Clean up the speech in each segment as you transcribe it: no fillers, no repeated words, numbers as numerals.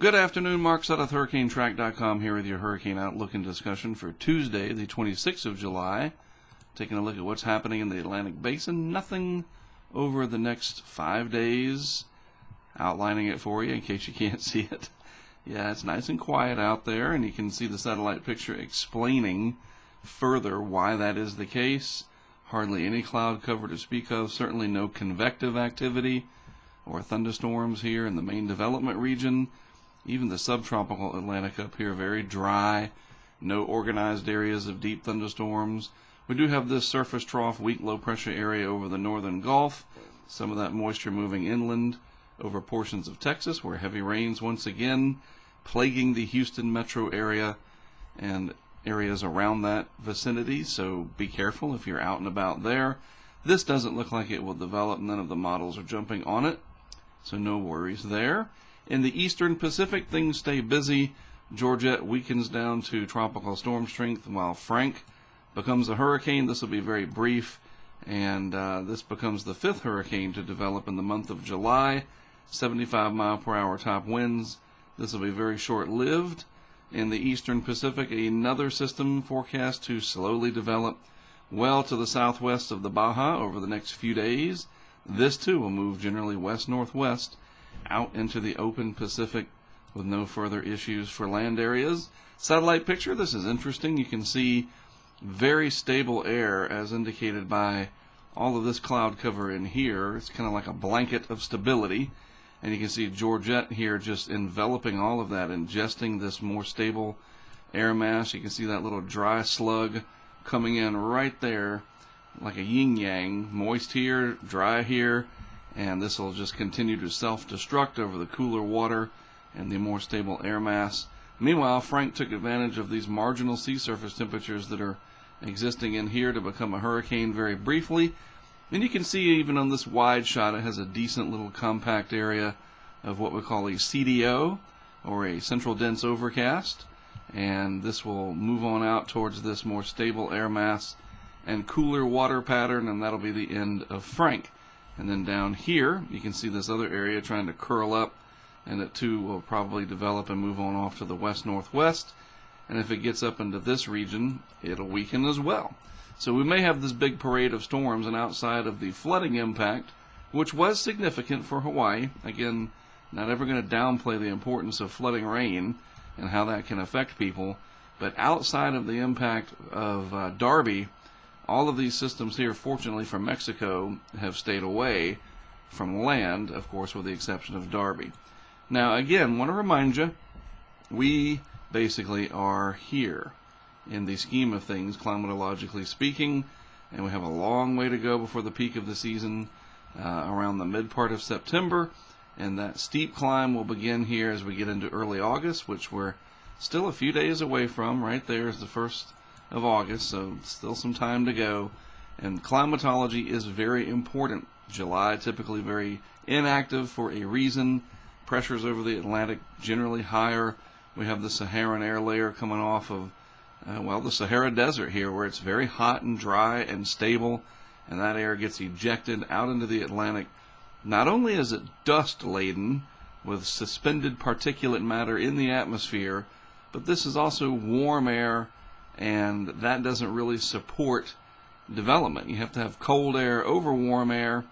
Good afternoon, Mark Sudduth, HurricaneTrack.com here with your hurricane outlook and discussion for Tuesday, the 26th of July. Taking a look at what's happening in the Atlantic Basin. Nothing over the next 5 days. Outlining it for you in case you can't see it. Yeah, it's nice and quiet out there, and you can see the satellite picture explaining further why that is the case. Hardly any cloud cover to speak of, certainly no convective activity or thunderstorms here in the main development region. Even the subtropical Atlantic up here, very dry, no organized areas of deep thunderstorms. We do have this surface trough, weak low pressure area over the northern Gulf. Some of that moisture moving inland over portions of Texas, where heavy rains once again plaguing the Houston metro area and areas around that vicinity. So be careful if you're out and about there. This doesn't look like it will develop. None of the models are jumping on it, so no worries there. In the eastern Pacific, things stay busy. Georgette weakens down to tropical storm strength, while Frank becomes a hurricane. This will be very brief, and this becomes the fifth hurricane to develop in the month of July. 75-mile-per-hour top winds. This will be very short-lived. In the eastern Pacific, another system forecast to slowly develop well to the southwest of the Baja over the next few days. This, too, will move generally west-northwest out into the open Pacific with no further issues for land areas. Satellite picture, this is interesting. You can see very stable air as indicated by all of this cloud cover in here. It's kind of like a blanket of stability. And you can see Georgette here just enveloping all of that, ingesting this more stable air mass. You can see that little dry slug coming in right there like a yin-yang, moist here, dry here. And this will just continue to self-destruct over the cooler water and the more stable air mass. Meanwhile, Frank took advantage of these marginal sea surface temperatures that are existing in here to become a hurricane very briefly. And you can see even on this wide shot, it has a decent little compact area of what we call a CDO, or a central dense overcast. And this will move on out towards this more stable air mass and cooler water pattern, and that'll be the end of Frank. And then down here, you can see this other area trying to curl up, and it too will probably develop and move on off to the west-northwest. And if it gets up into this region, it'll weaken as well. So we may have this big parade of storms, and outside of the flooding impact, which was significant for Hawaii, again, not ever going to downplay the importance of flooding rain and how that can affect people, but outside of the impact of Darby, all of these systems here, fortunately for Mexico, have stayed away from land, of course, with the exception of Darby. Now, again, want to remind you, we basically are here in the scheme of things, climatologically speaking, and we have a long way to go before the peak of the season around the mid part of September, and that steep climb will begin here as we get into early August, which we're still a few days away from. Right there is the 1st of August, so still some time to go. And climatology is very important. July typically very inactive for a reason. Pressures over the Atlantic generally higher. We have the Saharan air layer coming off of the Sahara Desert here, where it's very hot and dry and stable, and that air gets ejected out into the Atlantic. Not only is it dust laden with suspended particulate matter in the atmosphere, but this is also warm air, and that doesn't really support development. You have to have cold air over warm air,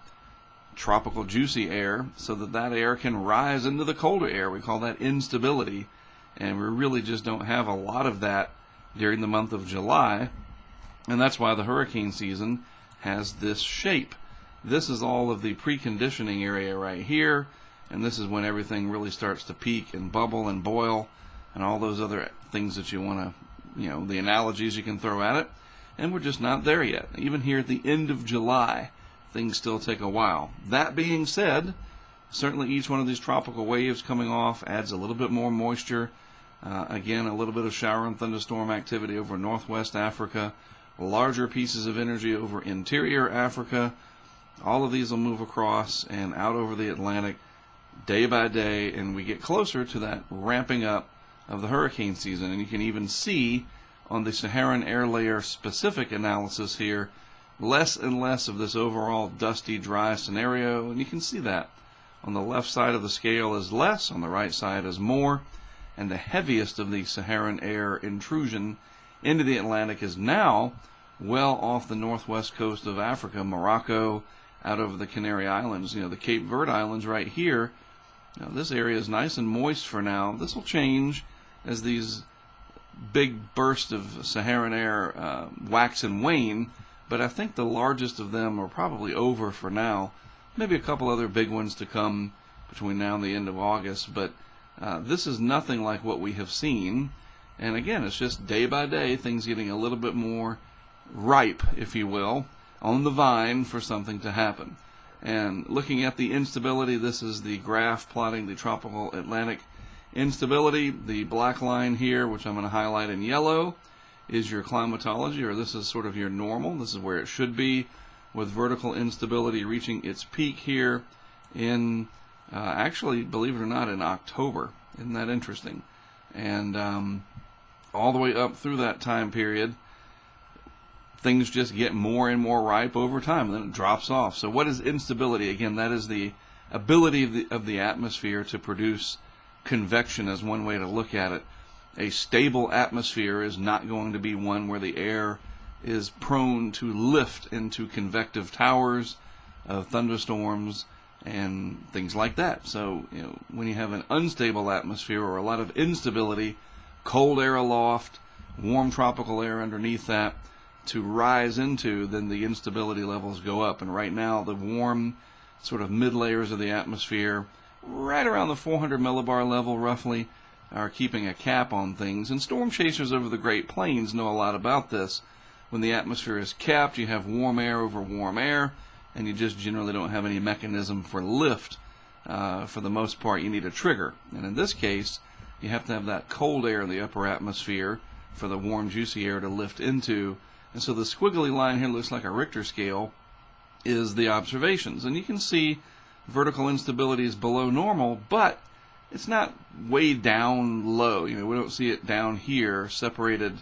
tropical juicy air, so that that air can rise into the colder air. We call that instability, and we really just don't have a lot of that during the month of July, and that's why the hurricane season has this shape. This is all of the preconditioning area right here, and this is when everything really starts to peak and bubble and boil and all those other things that you want to, the analogies you can throw at it, and we're just not there yet. Even here at the end of July, things still take a while. That being said, certainly each one of these tropical waves coming off adds a little bit more moisture. Again, a little bit of shower and thunderstorm activity over northwest Africa, larger pieces of energy over interior Africa. All of these will move across and out over the Atlantic day by day, and we get closer to that ramping up of the hurricane season. And you can even see on the Saharan air layer specific analysis here, less and less of this overall dusty, dry scenario, and you can see that On the left side of the scale is less, on the right side is more, and the heaviest of the Saharan air intrusion into the Atlantic is now well off the northwest coast of Africa, Morocco, out over the Canary Islands, the Cape Verde Islands right here. This area is nice and moist for now. This will change as these big bursts of Saharan air wax and wane, but I think the largest of them are probably over for now. Maybe a couple other big ones to come between now and the end of August, but this is nothing like what we have seen. And again, it's just day by day, things getting a little bit more ripe, if you will, on the vine for something to happen. And looking at the instability, this is the graph plotting the tropical Atlantic instability. The black line here, which I'm going to highlight in yellow, is your climatology, or this is sort of your normal. This is where it should be, with vertical instability reaching its peak here in, actually, believe it or not, in October. Isn't that interesting? And all the way up through that time period, things just get more and more ripe over time, and then it drops off. So what is instability? Again, that is the ability of the atmosphere to produce convection, as one way to look at it. A stable atmosphere is not going to be one where the air is prone to lift into convective towers of thunderstorms and things like that. So, when you have an unstable atmosphere or a lot of instability, cold air aloft, warm tropical air underneath that to rise into, then the instability levels go up. And right now, the warm sort of mid layers of the atmosphere, right around the 400 millibar level roughly, are keeping a cap on things. And storm chasers over the Great Plains know a lot about this. When the atmosphere is capped, you have warm air over warm air, and you just generally don't have any mechanism for lift. For the most part, you need a trigger. And in this case, you have to have that cold air in the upper atmosphere for the warm, juicy air to lift into. And so the squiggly line here looks like a Richter scale is the observations. And you can see vertical instability is below normal, but it's not way down low. We don't see it down here separated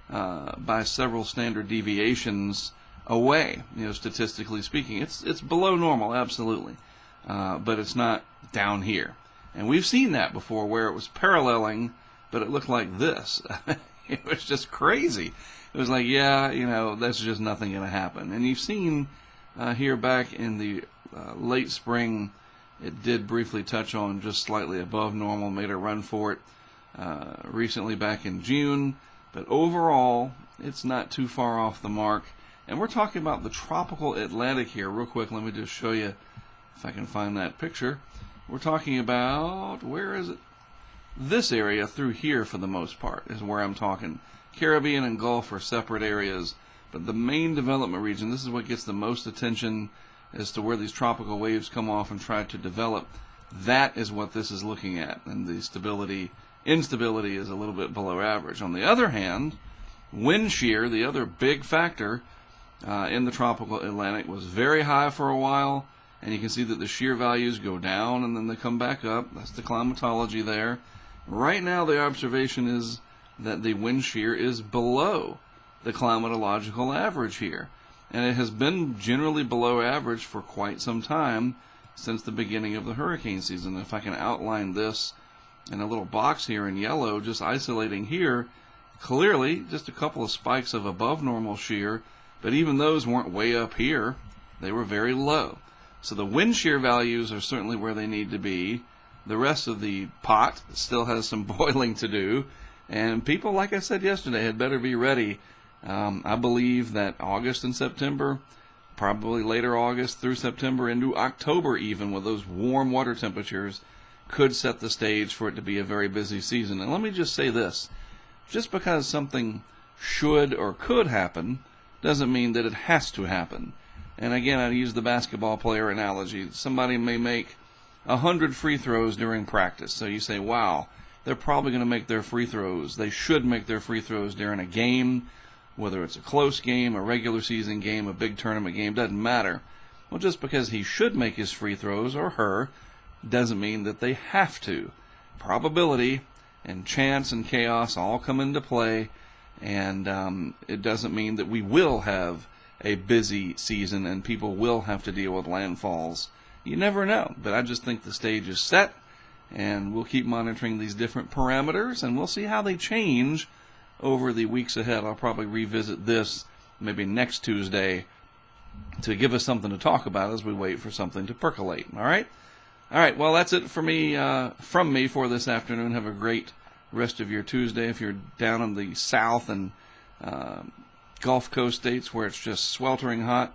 by several standard deviations away, statistically speaking. It's below normal, absolutely. But it's not down here. And we've seen that before where it was paralleling, but it looked like this. It was just crazy. It was like, that's just nothing going to happen. And you've seen here back in the late spring, it did briefly touch on just slightly above normal, made a run for it recently back in June. But overall, it's not too far off the mark. And we're talking about the tropical Atlantic here. Real quick, let me just show you if I can find that picture. We're talking about, where is it? This area through here, for the most part, is where I'm talking. Caribbean and Gulf are separate areas, but the main development region, this is what gets the most attention as to where these tropical waves come off and try to develop. That is what this is looking at, and the instability is a little bit below average. On the other hand, wind shear, the other big factor in the tropical Atlantic, was very high for a while, and you can see that the shear values go down and then they come back up. That's the climatology there. Right now, the observation is that the wind shear is below the climatological average here. And it has been generally below average for quite some time since the beginning of the hurricane season. If I can outline this in a little box here in yellow, just isolating here, clearly just a couple of spikes of above normal shear, but even those weren't way up here. They were very low. So the wind shear values are certainly where they need to be. The rest of the pot still has some boiling to do. And people, like I said yesterday, had better be ready. I believe that August and September, probably later August through September into October even, with those warm water temperatures, could set the stage for it to be a very busy season. And let me just say this. Just because something should or could happen doesn't mean that it has to happen. And again, I use the basketball player analogy. Somebody may make 100 free throws during practice. So you say, wow, they're probably going to make their free throws. They should make their free throws during a game, whether it's a close game, a regular season game, a big tournament game, doesn't matter. Well, just because he should make his free throws, or her, doesn't mean that they have to. Probability and chance and chaos all come into play, and it doesn't mean that we will have a busy season and people will have to deal with landfalls you never know. But I just think the stage is set, and we'll keep monitoring these different parameters, and we'll see how they change over the weeks ahead. I'll probably revisit this maybe next Tuesday to give us something to talk about as we wait for something to percolate. All right? All right, well, that's it for me, from me for this afternoon. Have a great rest of your Tuesday. If you're down in the south and Gulf Coast states where it's just sweltering hot,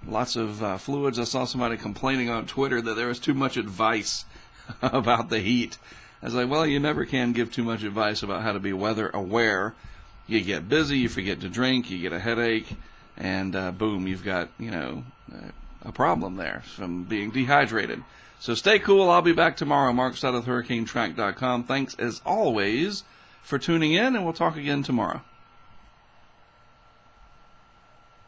lots of fluids. I saw somebody complaining on Twitter that there was too much advice about the heat. I was like, well, you never can give too much advice about how to be weather aware. You get busy, you forget to drink, you get a headache, and boom, you've got, a problem there from being dehydrated. So stay cool. I'll be back tomorrow. Mark's out of HurricaneTrack.com. Thanks, as always, for tuning in, and we'll talk again tomorrow.